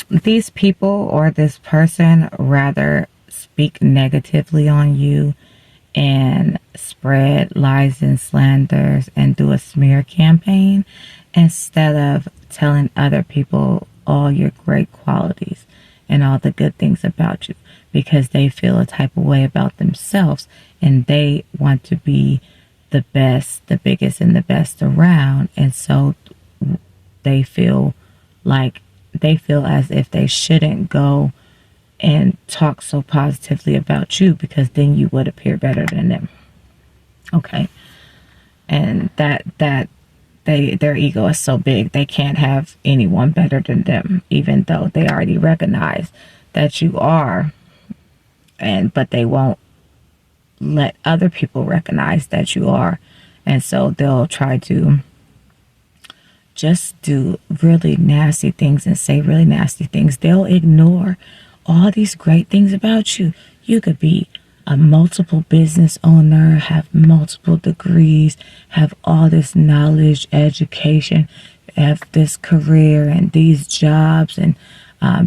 these people or this person rather speak negatively on you and spread lies and slanders and do a smear campaign instead of telling other people all your great qualities and all the good things about you, because they feel a type of way about themselves and they want to be the best, the biggest, and the best around. And so they feel like they feel as if they shouldn't go and talk so positively about you because then you would appear better than them. Okay. And their ego is so big they can't have anyone better than them, even though they already recognize that you are, but they won't let other people recognize that you are. And so they'll try to just do really nasty things and say really nasty things. They'll ignore all these great things about you. You could be a multiple business owner, have multiple degrees, have all this knowledge, education, have this career and these jobs, and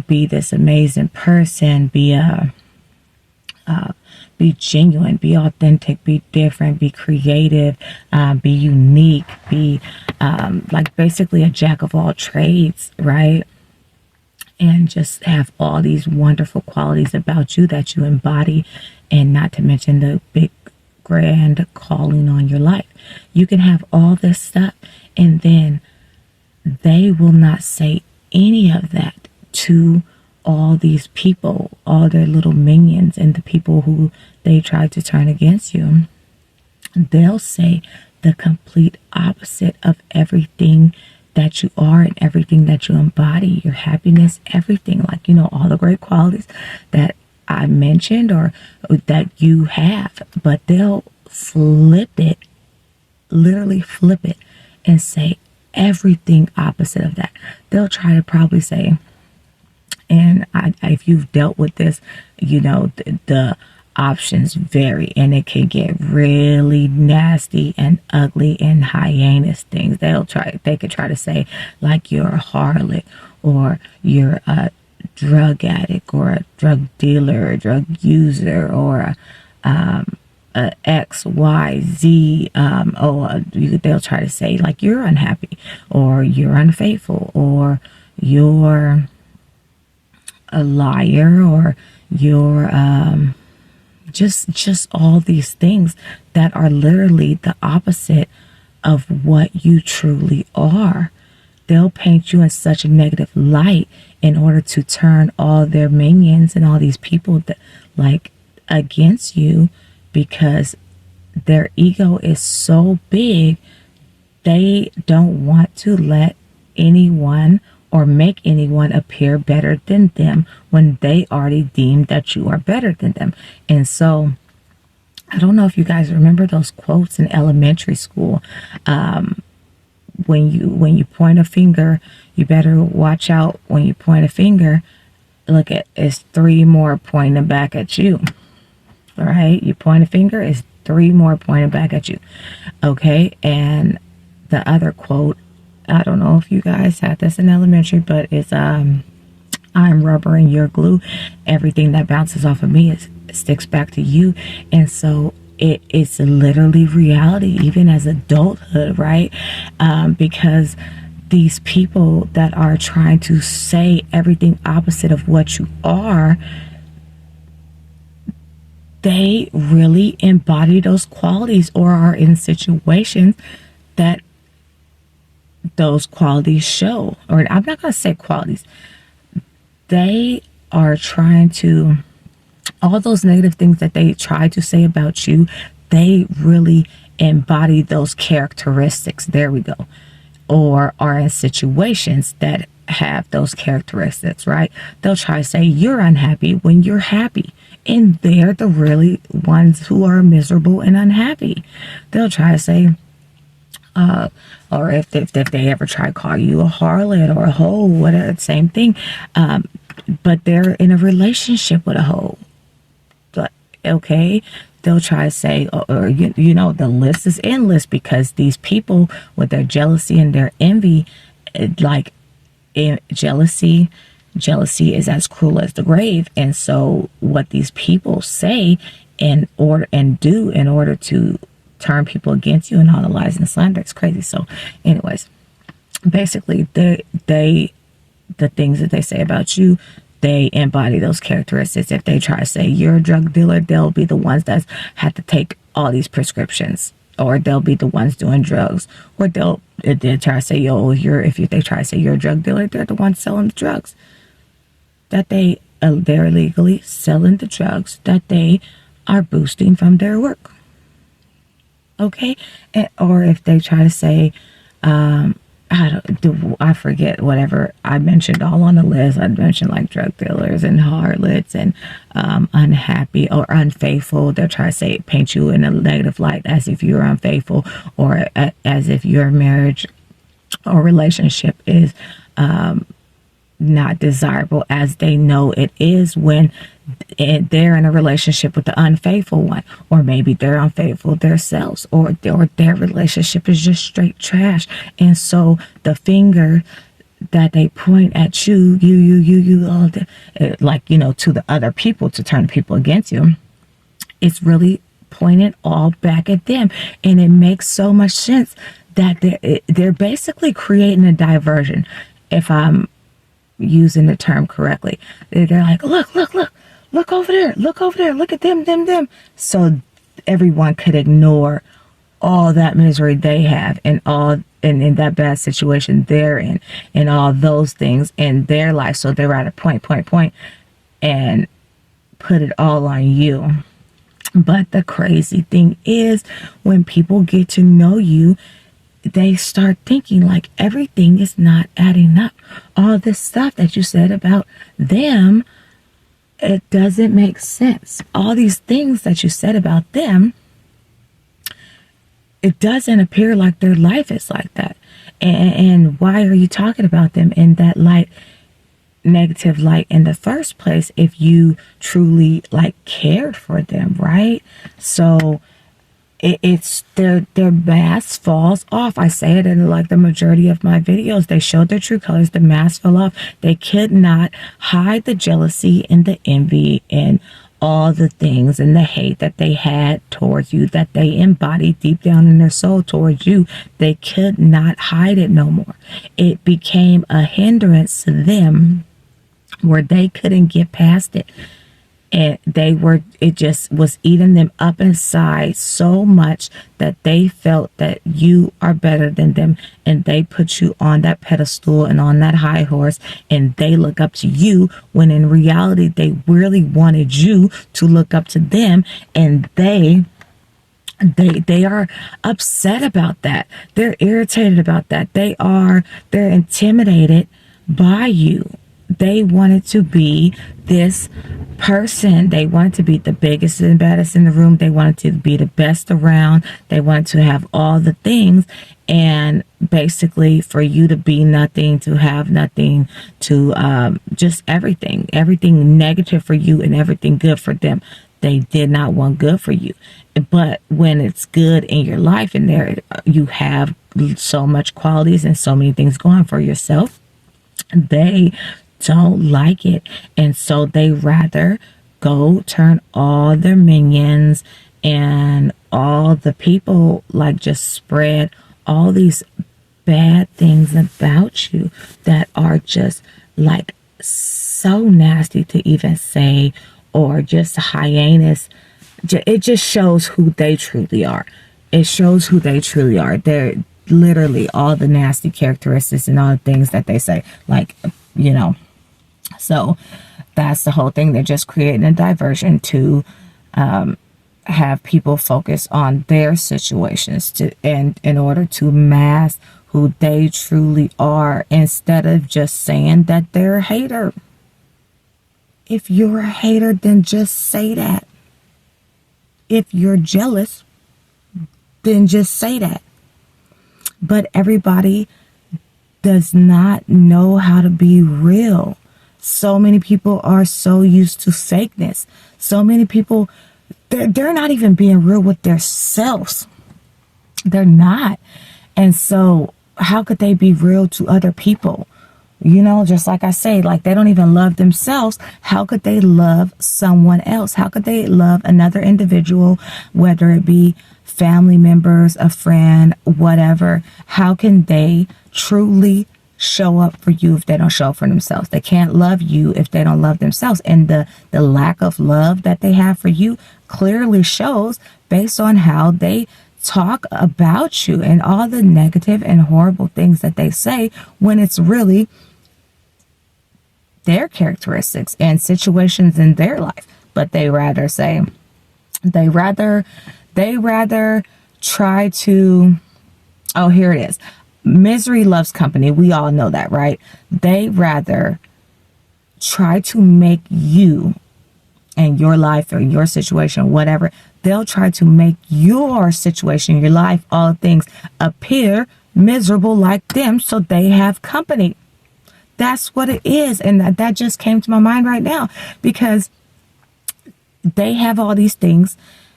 be this amazing person, be genuine, be authentic, be different, be creative, be unique, be like basically a jack of all trades, right? And just have all these wonderful qualities about you that you embody, and not to mention the big grand calling on your life. You can have all this stuff, and then they will not say any of that to all these people, all their little minions and the people who they try to turn against you. They'll say the complete opposite of everything that you are and everything that you embody, your happiness, everything, like, all the great qualities that I mentioned or that you have. But they'll flip it, literally flip it, and say everything opposite of that. They'll try to probably say, and if you've dealt with this, the options vary, and it can get really nasty and ugly and hyenas things. They could try to say like you're a harlot, or you're a drug addict, or a drug dealer, or drug user, or a XYZ. They'll try to say like you're unhappy, or you're unfaithful, or you're a liar, or you're just all these things that are literally the opposite of what you truly are. They'll paint you in such a negative light in order to turn all their minions and all these people that like against you, because their ego is so big. They don't want to let anyone or make anyone appear better than them when they already deem that you are better than them. And so I don't know if you guys remember those quotes in elementary school. When you point a finger, you better watch out. When you point a finger, look at, it's 3 more pointing back at you. All right, you point a finger, it's 3 more pointing back at you. Okay, and the other quote, I don't know if you guys had this in elementary, but it's I'm rubber and you're glue. Everything that bounces off of me sticks back to you. And so it's literally reality, even as adulthood, right? Because these people that are trying to say everything opposite of what you are, they really embody those qualities, or are in situations that those qualities show. Or I'm not going to say qualities. They are trying to, all those negative things that they try to say about you, they really embody those characteristics. There we go. Or are in situations that have those characteristics, right? They'll try to say you're unhappy when you're happy, and they're the really ones who are miserable and unhappy. They'll try to say, or if they ever try to call you a harlot or a hoe, whatever, same thing. But they're in a relationship with a hoe. Okay, they'll try to say, or the list is endless, because these people with their jealousy and their envy, jealousy, jealousy is as cruel as the grave. And so what these people say do in order to turn people against you and all the lies and slander, it's crazy. So anyways, basically the things that they say about you, they embody those characteristics. If they try to say you're a drug dealer, they'll be the ones that have to take all these prescriptions, or they'll be the ones doing drugs, or if they try to say, they try to say you're a drug dealer, they're the ones selling the drugs that they're illegally selling the drugs that they are boosting from their work. Okay. Or if they try to say, I forget whatever I mentioned all on the list. I mentioned like drug dealers and harlots and unhappy or unfaithful. They'll try to paint you in a negative light as if you're unfaithful, or as if your marriage or relationship is not desirable, as they know it is when they're in a relationship with the unfaithful one. Or maybe they're unfaithful themselves, or their relationship is just straight trash. And so the finger that they point at you, all to the other people, to turn people against you, it's really pointed all back at them. And it makes so much sense that they're basically creating a diversion, if I'm using the term correctly. They're like, look over there, look at them. So everyone could ignore all that misery they have, and in that bad situation they're in, and all those things in their life. So they're at a point and put it all on you. But the crazy thing is, when people get to know you, they start thinking like everything is not adding up. All this stuff that you said about them, it doesn't make sense. All these things that you said about them, it doesn't appear like their life is like that. And why are you talking about them in that negative light in the first place, if you truly cared for them, right? So it's their mask falls off. I say it in the majority of my videos. They showed their true colors. The mask fell off. They could not hide the jealousy and the envy and all the things and the hate that they had towards you, that they embodied deep down in their soul towards you. They could not hide it no more. It became a hindrance to them where they couldn't get past it. And it just was eating them up inside so much that they felt that you are better than them, and they put you on that pedestal and on that high horse, and they look up to you, when in reality they really wanted you to look up to them. And they are upset about that. They're irritated about that. They're intimidated by you. They wanted to be this person. They wanted to be the biggest and baddest in the room. They wanted to be the best around. They wanted to have all the things. And basically for you to be nothing, to have nothing, to just everything negative for you and everything good for them. They did not want good for you. But when it's good in your life and there you have so much qualities and so many things going for yourself, they don't like it. And so they rather go turn all their minions and all the people, just spread all these bad things about you that are just so nasty to even say, or just hyenas. It just shows who they truly are. It shows who they truly are. They're literally all the nasty characteristics and all the things that they say, So that's the whole thing. They're just creating a diversion to have people focus on their situations and in order to mask who they truly are, instead of just saying that they're a hater. If you're a hater, then just say that. If you're jealous, then just say that. But everybody does not know how to be real. So many people are so used to fakeness. So many people, they're not even being real with themselves. They're not. And so how could they be real to other people You know, just like I say, like they don't even love themselves. How could they love someone else? How could they love another individual, whether it be family members, a friend, whatever? How can they truly show up for you if they don't show up for themselves? They can't love you if they don't love themselves. And the lack of love that they have for you clearly shows based on how they talk about you and all the negative and horrible things that they say, when it's really their characteristics and situations in their life. But they rather say, they rather try to, oh, here it is. Misery loves company. We all know that, right? They rather try to make you and your life or your situation, whatever, they'll try to make your situation, your life, all things appear miserable like them so they have company. That's what it is. And that just came to my mind right now, because they have all these things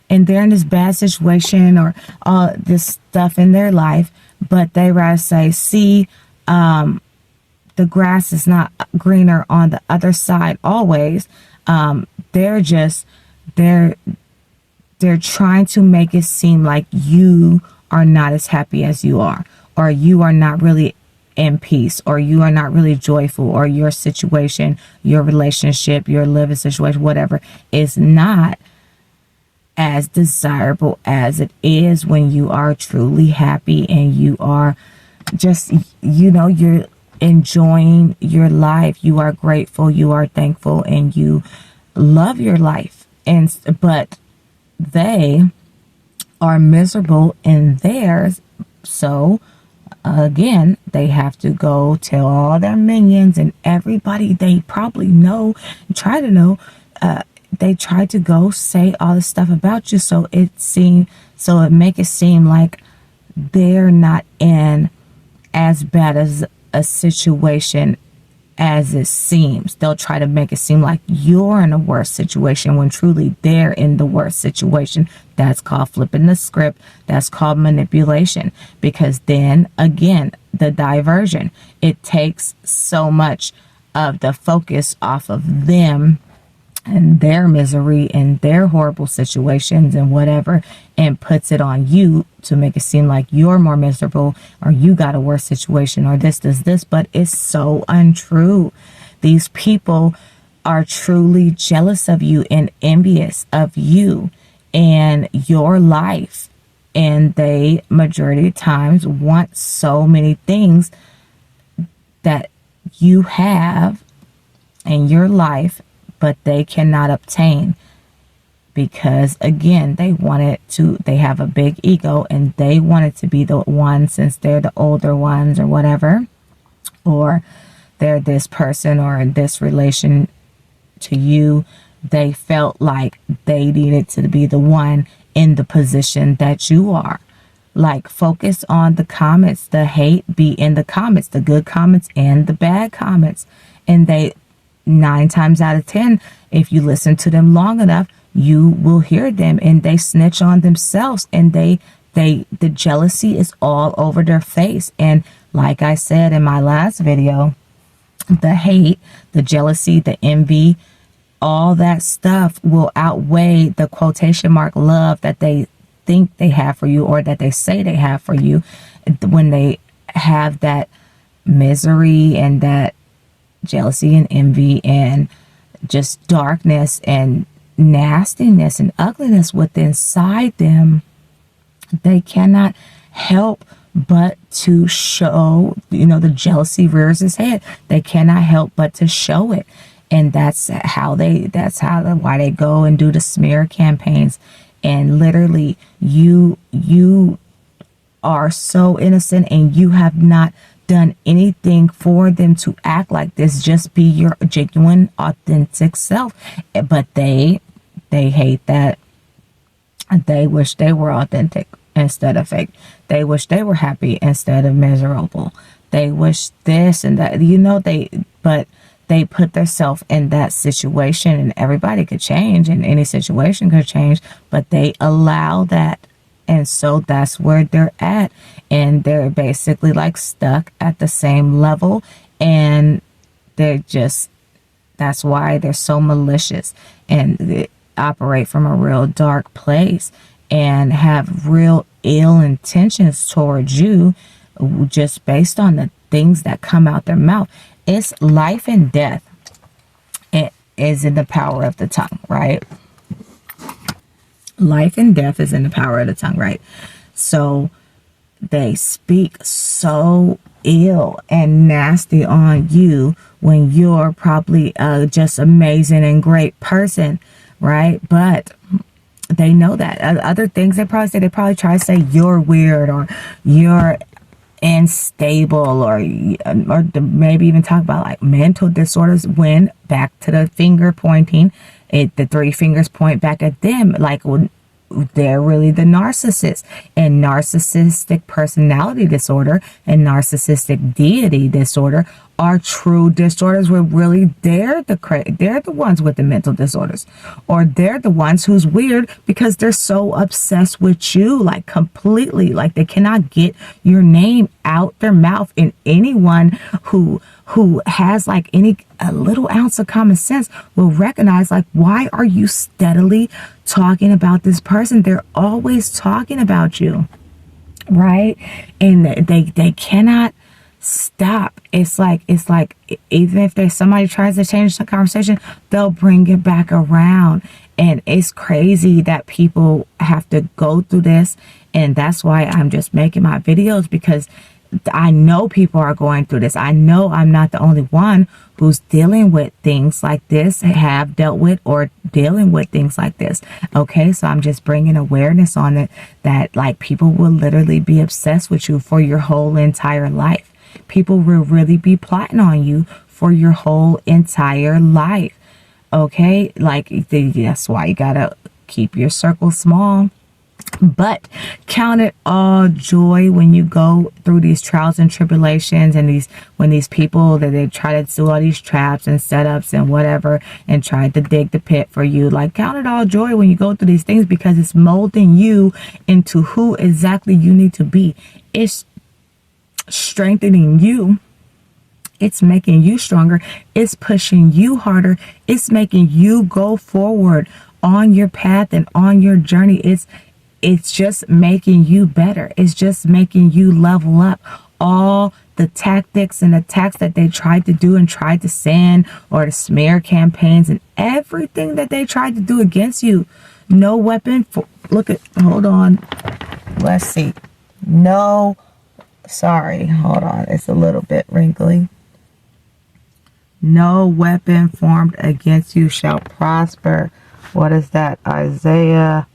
and they're in this bad situation or all this stuff in their life, but they rather say, see, the grass is not greener on the other side always. They're trying to make it seem like you are not as happy as you are, or you are not really in peace, or you are not really joyful, or your situation, your relationship, your living situation, whatever, is not as desirable as it is when you are truly happy and you are just, you know, you're enjoying your life, you are grateful, you are thankful, and you love your life. But they are miserable in theirs. So again, they have to go tell all their minions and everybody they probably know, try to know, they try to go say all this stuff about you, so it make it seem like they're not in as bad as a situation as it seems. They'll try to make it seem like you're in a worse situation when truly they're in the worst situation. That's called flipping the script. That's called manipulation. Because then again, the diversion, it takes so much of the focus off of them and their misery and their horrible situations and whatever, and puts it on you to make it seem like you're more miserable, or you got a worse situation, or this, but it's so untrue. These people are truly jealous of you and envious of you and your life, and they majority of times want so many things that you have in your life, but they cannot obtain, because again, they have a big ego and they want it to be the one, since they're the older ones or whatever, or they're this person or in this relation to you, they felt like they needed to be the one in the position that you are. Like, focus on the comments, the hate be in the comments, the good comments and the bad comments. And they, 9 times out of 10, if you listen to them long enough, you will hear them, and they snitch on themselves, and the jealousy is all over their face. And like I said in my last video, the hate, the jealousy, the envy, all that stuff will outweigh the quotation mark love that they think they have for you, or that they say they have for you, when they have that misery and that jealousy and envy and just darkness and nastiness and ugliness within inside them. They cannot help but to show, the jealousy rears its head. They cannot help but to show it. And why they go and do the smear campaigns. And literally, you are so innocent and you have not done anything for them to act like this. Just be your genuine, authentic self. But they hate that. They wish they were authentic instead of fake. They wish they were happy instead of miserable. They wish this and that, but they put themselves in that situation, and everybody could change and any situation could change, but they allow that. And so that's where they're at. And they're basically like stuck at the same level. And that's why they're so malicious, and they operate from a real dark place and have real ill intentions towards you, just based on the things that come out their mouth. It's life and death. It is in the power of the tongue, right? Life and death is in the power of the tongue, right? So they speak so ill and nasty on you when you're probably just amazing and great person, right? But they know that. Other things they probably try to say you're weird, or you're unstable, or maybe even talk about like mental disorders, when back to the finger pointing, the three fingers point back at them, like when they're really the narcissist. And narcissistic personality disorder and narcissistic deity disorder are true disorders where really they're the ones with the mental disorders, or they're the ones who's weird because they're so obsessed with you, like completely, like they cannot get your name out their mouth. And anyone who has like a little ounce of common sense will recognize, like, why are you steadily talking about this person? They're always talking about you, right? And they cannot stop. It's like even if somebody tries to change the conversation, they'll bring it back around. And it's crazy that people have to go through this. And that's why I'm just making my videos, because I know people are going through this. I know I'm not the only one who's dealing with things like this, have dealt with or dealing with things like this. Okay, so I'm just bringing awareness on it, that like people will literally be obsessed with you for your whole entire life. People will really be plotting on you for your whole entire life. Okay, like that's why you gotta keep your circle small. But count it all joy when you go through these trials and tribulations, and when these people that they try to do all these traps and setups and whatever, and try to dig the pit for you. Like, count it all joy when you go through these things, because it's molding you into who exactly you need to be. It's strengthening you. It's making you stronger. It's pushing you harder. It's making you go forward on your path and on your journey. It's just making you better. It's just making you level up. All the tactics and attacks that they tried to do and tried to send, or the smear campaigns and everything that they tried to do against you. No weapon for, hold on. Let's see. Hold on. It's a little bit wrinkly. No weapon formed against you shall prosper. What is that? Isaiah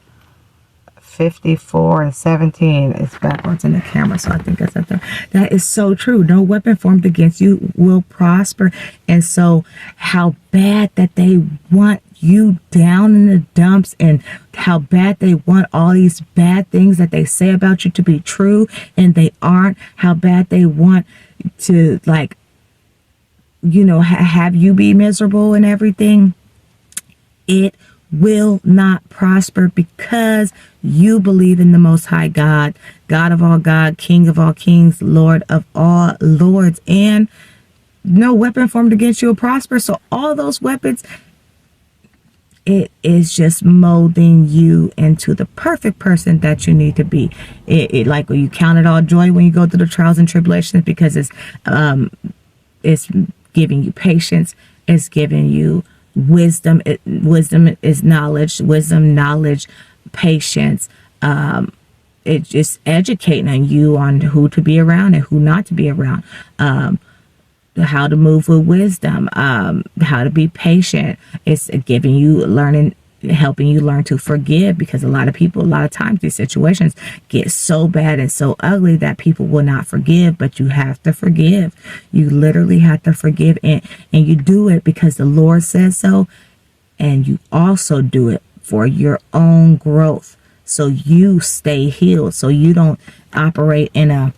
54:17. It's backwards in the camera, so I think that's up there. That is so true. No weapon formed against you will prosper. And so how bad that they want you down in the dumps, and how bad they want all these bad things that they say about you to be true and they aren't. How bad they want to, like, have you be miserable and everything. It will not prosper, because you believe in the Most High God, God of all God, King of all kings, Lord of all lords, and no weapon formed against you will prosper. So all those weapons, it is just molding you into the perfect person that you need to be. It like, when you count it all joy when you go through the trials and tribulations, because it's giving you patience. It's giving you wisdom. Wisdom is knowledge. Wisdom, knowledge, patience. It's just educating you on who to be around and who not to be around. How to move with wisdom. How to be patient. It's giving you helping you learn to forgive, because a lot of times these situations get so bad and so ugly that people will not forgive. But you have to forgive. You literally have to forgive, and you do it because the Lord says so, and you also do it for your own growth, so you stay healed, so you don't operate in a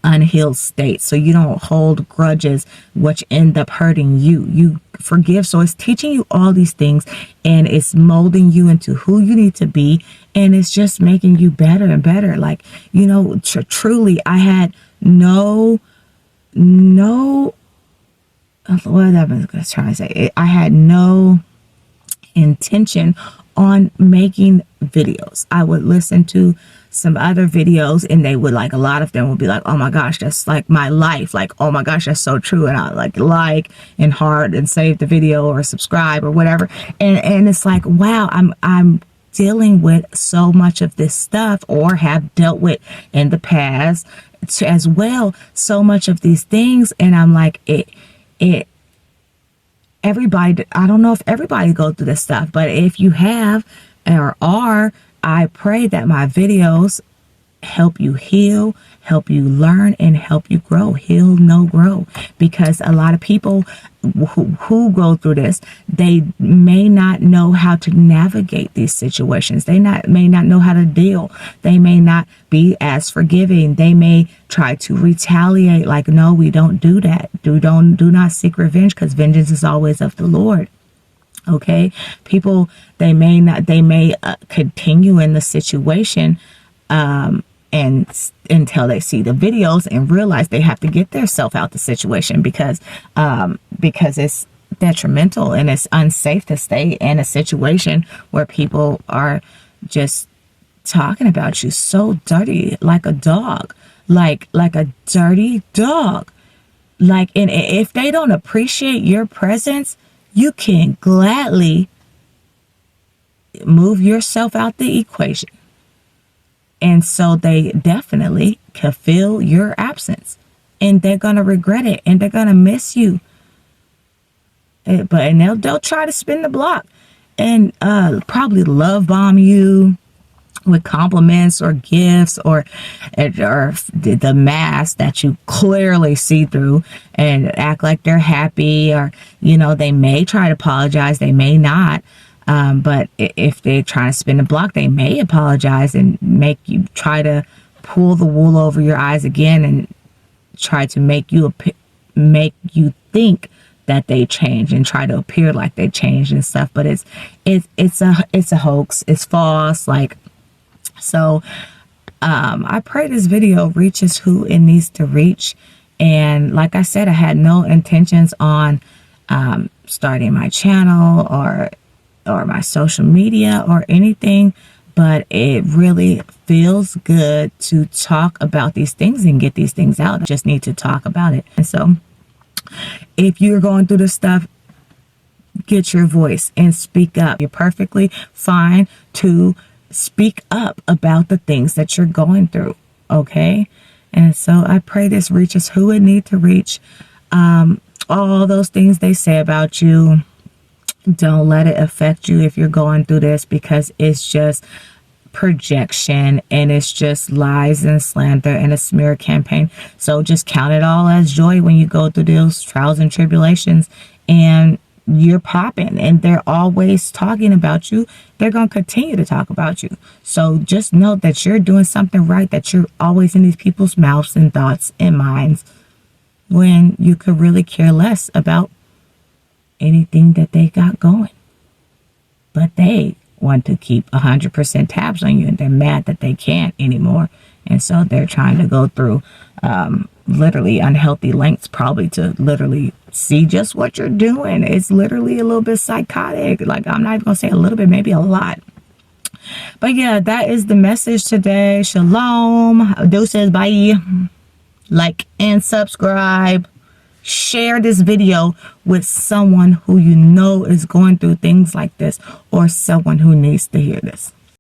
unhealed state, so you don't hold grudges which end up hurting you forgive. So it's teaching you all these things, and it's molding you into who you need to be, and it's just making you better and better. Like, truly, I had no what I was trying to say, I had no intention on making videos. I would listen to some other videos and they would, like, a lot of them would be like, oh my gosh, that's like my life, like, oh my gosh, that's so true, and I like and heart and save the video or subscribe or whatever, and it's like, wow, I'm dealing with so much of this stuff, or have dealt with in the past as well, so much of these things, and I'm like, everybody, I don't know if everybody goes through this stuff, but if you have or are, I pray that my videos help you heal, help you learn, and help you grow. Heal, no grow. Because a lot of people who go through this, they may not know how to navigate these situations. They may not know how to deal. They may not be as forgiving. They may try to retaliate, like, no, we don't do that. Do not seek revenge, because vengeance is always of the Lord. Okay, people, they may continue in the situation and until they see the videos and realize they have to get themselves out the situation, because it's detrimental and it's unsafe to stay in a situation where people are just talking about you so dirty, like a dog, like a dirty dog. Like, and if they don't appreciate your presence, you can gladly move yourself out the equation. And so they definitely can feel your absence, and they're going to regret it, and they're going to miss you. And they'll try to spin the block and probably love bomb you with compliments or gifts or the mask that you clearly see through, and act like they're happy, or, they may try to apologize, they may not. But if they're trying to spin the block, they may apologize and make you try to pull the wool over your eyes again and try to make you think that they change and try to appear like they changed and stuff. But it's a hoax. It's false. So I pray this video reaches who it needs to reach. And like I said, I had no intentions on starting my channel or my social media or anything, but it really feels good to talk about these things and get these things out. I just need to talk about it. And so if you're going through this stuff, get your voice and speak up. You're perfectly fine to speak up about the things that you're going through. Okay. And so I pray this reaches who it needs to reach. All those things they say about you, don't let it affect you if you're going through this, because it's just projection and it's just lies and slander and a smear campaign. So just count it all as joy when you go through those trials and tribulations and you're popping and they're always talking about you. They're going to continue to talk about you. So just know that you're doing something right, that you're always in these people's mouths and thoughts and minds, when you could really care less about anything that they got going. But they want to keep 100% tabs on you, and they're mad that they can't anymore. And so they're trying to go through literally unhealthy lengths, probably to literally see just what you're doing. It's literally a little bit psychotic. Like, I'm not even gonna say a little bit, maybe a lot. But yeah, that is the message today. Shalom. Deuces. Bye. Like and subscribe. Share this video with someone who you know is going through things like this, or someone who needs to hear this.